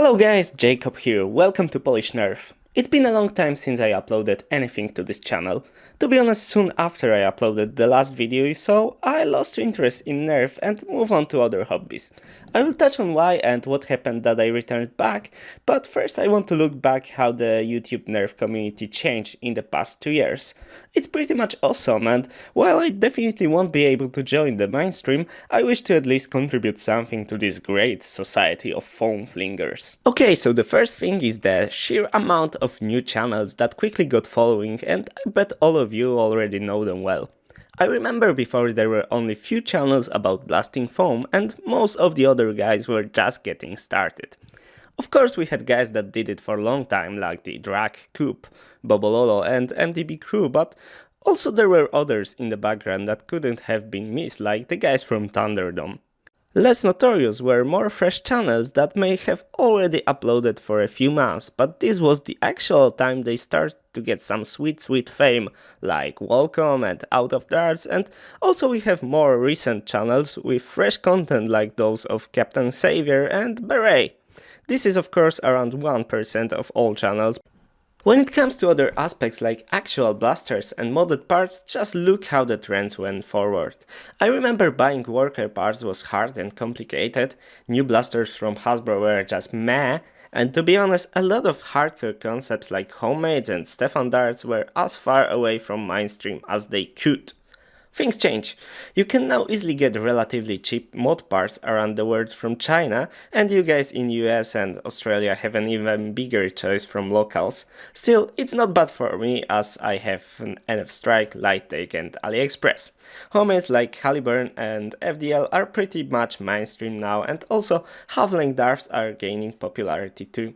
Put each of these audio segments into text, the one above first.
Hello guys, Jacob here, welcome to Polish Nerf. It's been a long time since I uploaded anything to this channel. To be honest, soon after I uploaded the last video you saw, I lost interest in Nerf and moved on to other hobbies. I will touch on why and what happened that I returned back, but first I want to look back how the YouTube Nerf community changed in the past 2 years. It's pretty much awesome, and while I definitely won't be able to join the mainstream, I wish to at least contribute something to this great society of foam flingers. Okay, so the first thing is the sheer amount of new channels that quickly got following, and I bet all of you already know them well. I remember before there were only few channels about blasting foam, and most of the other guys were just getting started. Of course we had guys that did it for a long time, like the Drag, Coop, Bobololo and MDB crew, but also there were others in the background that couldn't have been missed, like the guys from Thunderdome. Less notorious were more fresh channels that may have already uploaded for a few months, but this was the actual time they started to get some sweet fame, like Welcome and Out of Darts, and also we have more recent channels with fresh content like those of Captain Savior and Beret. This is of course around 1% of all channels. When it comes to other aspects like actual blasters and modded parts, just look how the trends went forward. I remember buying worker parts was hard and complicated, new blasters from Hasbro were just meh, and to be honest, a lot of hardcore concepts like homemades and Stefan darts were as far away from mainstream as they could. Things change. You can now easily get relatively cheap mod parts around the world from China, and you guys in US and Australia have an even bigger choice from locals. Still, it's not bad for me as I have an NF Strike, Light Take and AliExpress. Homemades like Halliburton and FDL are pretty much mainstream now, and also half-length darts are gaining popularity too.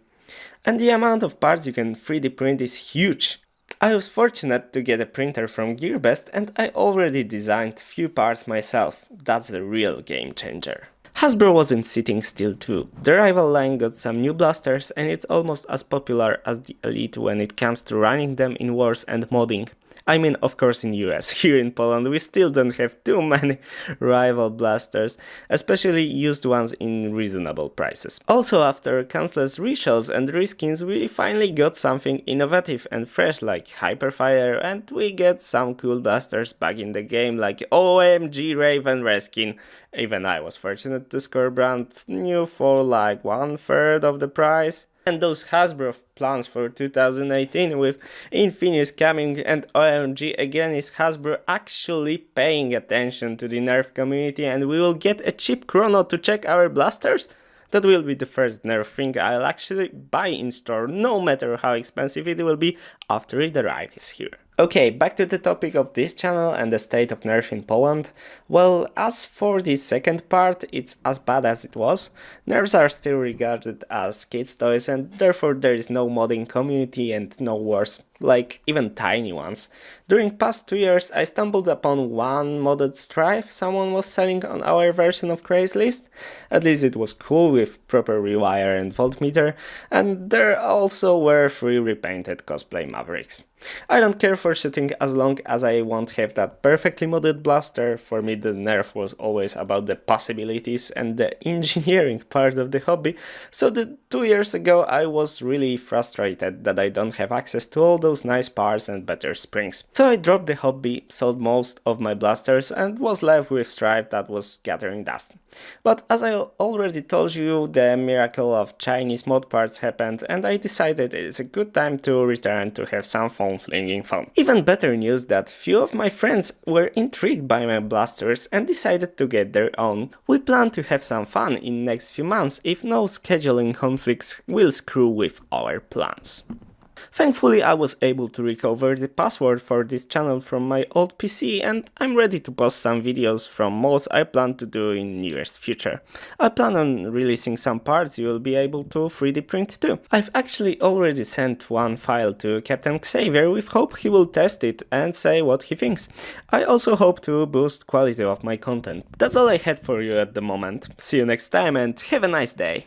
And the amount of parts you can 3D print is huge. I was fortunate to get a printer from GearBest and I already designed few parts myself. That's a real game changer. Hasbro wasn't sitting still too. The rival line got some new blasters and it's almost as popular as the Elite when it comes to running them in wars and modding. I mean, of course in US. Here in Poland we still don't have too many rival blasters, especially used ones in reasonable prices. Also, after countless reshells and reskins, we finally got something innovative and fresh like Hyperfire, and we get some cool blasters back in the game like OMG Raven reskin. Even I was fortunate to score brand new for like 1/3 of the price. And those Hasbro plans for 2018 with Infinus coming and OMG again, is Hasbro actually paying attention to the Nerf community and we will get a cheap chrono to check our blasters? That will be the first Nerf thing I'll actually buy in store, no matter how expensive it will be after it arrives here. Okay, back to the topic of this channel and the state of Nerf in Poland. Well, as for the second part, it's as bad as it was. Nerfs are still regarded as kids' toys and therefore there is no modding community and no wars, like even tiny ones. During past 2 years I stumbled upon one modded Strife someone was selling on our version of Craigslist. At least it was cool with proper rewire and voltmeter, and there also were 3 repainted cosplay Mavericks. I don't care for shooting as long as I won't have that perfectly modded blaster. For me the Nerf was always about the possibilities and the engineering part of the hobby, so 2 years ago I was really frustrated that I don't have access to all those nice parts and better springs. So I dropped the hobby, sold most of my blasters and was left with Strife that was gathering dust. But as I already told you, the miracle of Chinese mod parts happened and I decided it's a good time to return to have some foam flinging fun. Even better news that few of my friends were intrigued by my blasters and decided to get their own. We plan to have some fun in next few months if no scheduling conflicts will screw with our plans. Thankfully I was able to recover the password for this channel from my old PC and I'm ready to post some videos from mods I plan to do in nearest future. I plan on releasing some parts you will be able to 3D print too. I've actually already sent one file to Captain Xavier with hope he will test it and say what he thinks. I also hope to boost quality of my content. That's all I had for you at the moment. See you next time and have a nice day!